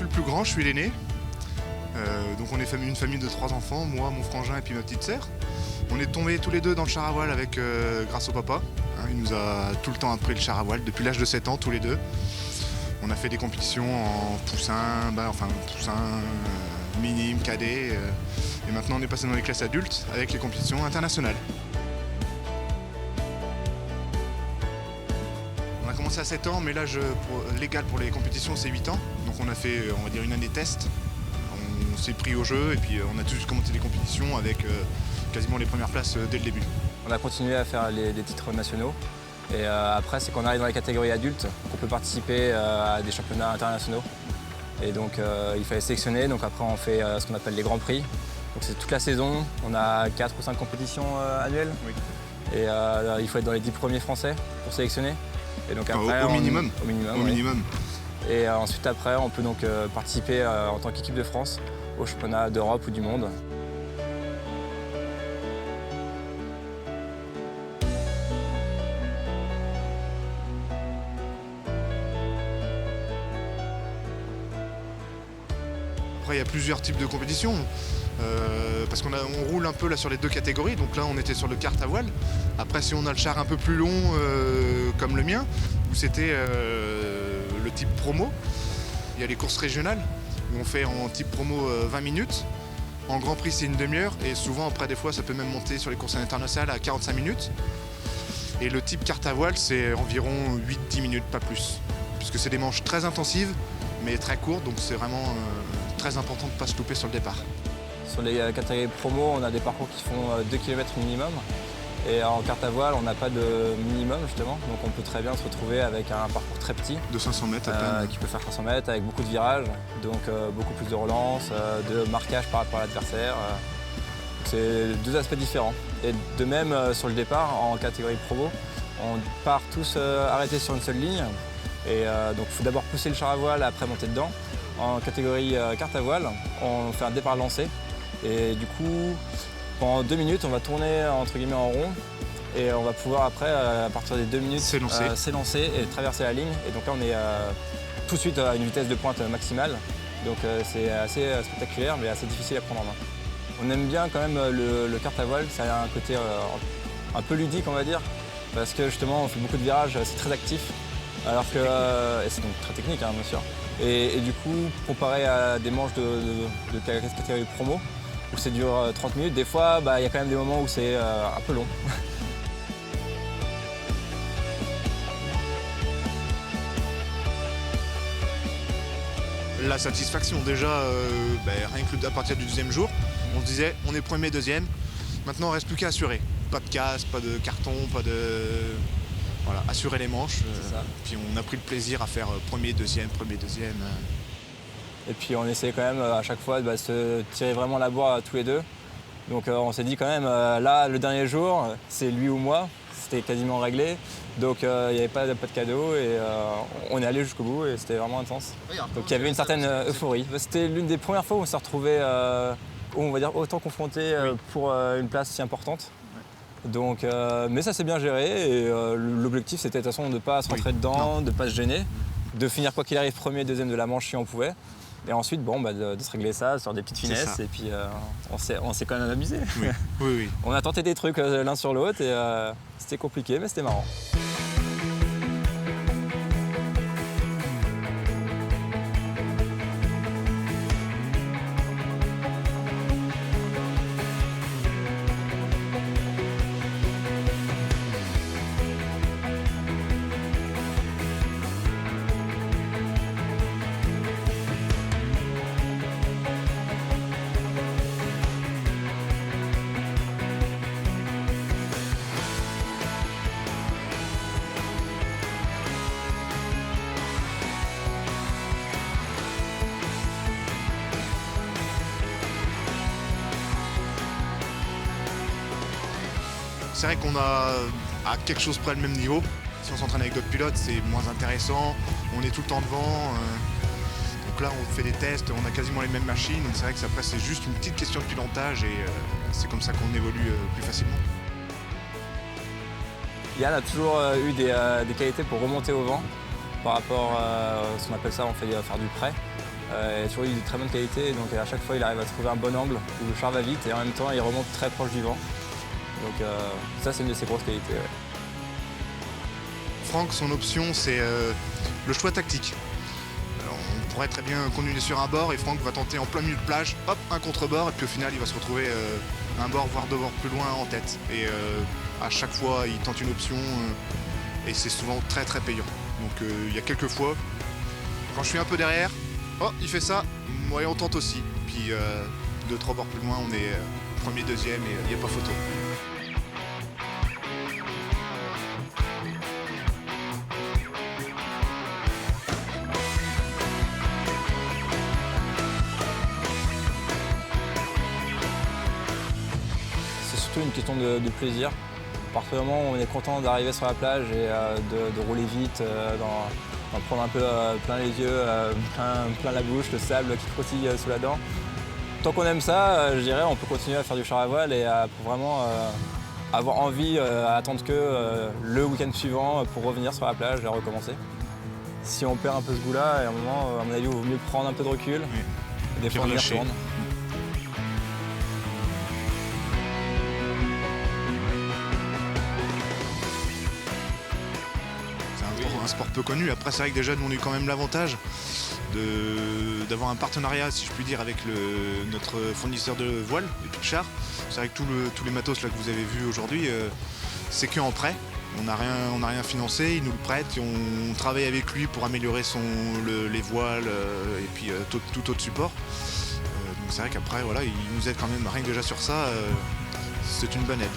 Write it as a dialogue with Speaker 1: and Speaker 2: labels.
Speaker 1: suis le plus grand, je suis l'aîné. Donc on est une famille de 3 enfants, moi, mon frangin et puis ma petite sœur. On est tombés tous les deux dans le char à voile grâce au papa. Il nous a tout le temps appris le char à voile depuis l'âge de 7 ans, tous les deux. On a fait des compétitions en poussin, minime, cadet. Et maintenant on est passé dans les classes adultes avec les compétitions internationales. On a commencé à 7 ans, mais l'âge légal pour les compétitions c'est 8 ans. Donc on a fait, on va dire, une année test. On s'est pris au jeu et puis on a tout de suite commencé des compétitions avec quasiment les premières places dès le début.
Speaker 2: On a continué à faire des titres nationaux. Et après, c'est qu'on arrive dans les catégories adultes, qu'on peut participer à des championnats internationaux. Et donc, il fallait sélectionner. Donc après, on fait ce qu'on appelle les grands prix. Donc c'est toute la saison. On a 4 ou 5 compétitions annuelles.
Speaker 1: Oui.
Speaker 2: Et il faut être dans les 10 premiers français pour sélectionner. Et donc après,
Speaker 1: au minimum.
Speaker 2: Au minimum.
Speaker 1: Au
Speaker 2: oui.
Speaker 1: minimum.
Speaker 2: Et ensuite, après, on peut donc participer en tant qu'équipe de France aux championnats d'Europe ou du monde.
Speaker 1: Après, il y a plusieurs types de compétitions. Parce qu'on roule un peu là sur les 2 catégories. Donc là, on était sur le kart à voile. Après, si on a le char un peu plus long, comme le mien, où c'était le type promo, il y a les courses régionales, où on fait en type promo 20 minutes. En Grand Prix, c'est une demi-heure. Et souvent, après, des fois, ça peut même monter sur les courses internationales à 45 minutes. Et le type carte à voile, c'est environ 8-10 minutes, pas plus. Puisque c'est des manches très intensives, mais très courtes. Donc c'est vraiment très important de ne pas se louper sur le départ.
Speaker 2: Sur les catégories promo, on a des parcours qui font 2 km minimum. Et en carte à voile, on n'a pas de minimum justement. Donc on peut très bien se retrouver avec un parcours très petit.
Speaker 1: De 500 mètres à peine.
Speaker 2: Qui peut faire 500 mètres avec beaucoup de virages. Donc beaucoup plus de relance, de marquage par rapport à l'adversaire. C'est 2 aspects différents. Et de même, sur le départ, en catégorie promo, on part tous arrêtés sur une seule ligne. Et donc il faut d'abord pousser le char à voile, après monter dedans. En catégorie carte à voile, on fait un départ lancé. Et du coup, pendant 2 minutes, on va tourner entre guillemets en rond. Et on va pouvoir après, à partir des 2 minutes, s'élancer et traverser la ligne. Et donc là, on est tout de suite à une vitesse de pointe maximale. Donc c'est assez spectaculaire, mais assez difficile à prendre en main. On aime bien quand même le kart à voile, ça a un côté un peu ludique, on va dire, parce que justement on fait beaucoup de virages, c'est très actif, alors que et c'est donc très technique, hein, bien sûr. Et du coup, comparé à des manches de catégorie promo, où ça dure 30 minutes, des fois il y a quand même des moments où c'est un peu long.
Speaker 1: La satisfaction déjà, rien que à partir du 2e jour, on se disait on est premier, deuxième, maintenant il ne reste plus qu'à assurer. Pas de casse, pas de carton, pas de... Voilà, assurer les manches. Puis on a pris le plaisir à faire premier, deuxième.
Speaker 2: Et puis on essayait quand même à chaque fois de se tirer vraiment la bourre tous les deux. Donc on s'est dit quand même, là le dernier jour, c'est lui ou moi, c'était quasiment réglé. Donc il n'y avait pas de cadeau et on est allé jusqu'au bout et c'était vraiment intense. Donc il y avait une certaine euphorie. C'était l'une des premières fois où on s'est retrouvés, on va dire, autant confrontés pour une place si importante. Donc, mais ça s'est bien géré et l'objectif c'était de toute façon de ne pas se rentrer dedans, de ne pas se gêner, de finir quoi qu'il arrive premier, deuxième de la manche si on pouvait. Et ensuite de se régler ça sur des petites finesses et puis on s'est quand même amusé.
Speaker 1: Oui.
Speaker 2: On a tenté des trucs l'un sur l'autre et c'était compliqué mais c'était marrant.
Speaker 1: C'est vrai qu'on a à quelque chose près le même niveau. Si on s'entraîne avec d'autres pilotes, c'est moins intéressant. On est tout le temps devant. Donc là, on fait des tests, on a quasiment les mêmes machines. Donc c'est vrai que après, c'est juste une petite question de pilotage et c'est comme ça qu'on évolue plus facilement.
Speaker 2: Yann a toujours eu des qualités pour remonter au vent par rapport à ce qu'on appelle ça, on fait faire du prêt. Il a toujours eu de très bonne qualité, donc à chaque fois il arrive à trouver un bon angle où le char va vite et en même temps il remonte très proche du vent. Donc ça c'est une de ses grosses qualités. Ouais.
Speaker 1: Franck, son option, c'est le choix tactique. Alors, on pourrait très bien continuer sur un bord et Franck va tenter en plein milieu de plage, hop, un contre-bord, et puis au final il va se retrouver un bord, voire deux bords plus loin en tête. Et à chaque fois il tente une option et c'est souvent très très payant. Donc il y a quelques fois, quand je suis un peu derrière, oh il fait ça, moi on tente aussi. Puis deux, trois bords plus loin, on est premier, deuxième et il n'y a pas photo.
Speaker 2: C'est surtout une question de plaisir. À partir du moment où on est content d'arriver sur la plage et de rouler vite, d'en prendre un peu plein les yeux, plein la bouche, le sable qui croustille sous la dent. Tant qu'on aime ça, je dirais, on peut continuer à faire du char à voile et pour vraiment avoir envie à attendre que le week-end suivant pour revenir sur la plage et recommencer. Si on perd un peu ce goût-là, à un moment, à mon avis, il vaut mieux prendre un peu de recul.
Speaker 1: Oui.
Speaker 2: Et des fois, on y retourne.
Speaker 1: Un sport peu connu. Après, c'est vrai que déjà, nous, on a eu quand même l'avantage d'avoir un partenariat, si je puis dire, avec notre fournisseur de voiles et puis de chars. C'est vrai que tous les matos là, que vous avez vus aujourd'hui, c'est qu'en prêt. On n'a rien financé, il nous le prête et on travaille avec lui pour améliorer les voiles et puis tout autre support. Donc c'est vrai qu'après, voilà, il nous aide quand même, rien que déjà sur ça, c'est une bonne aide.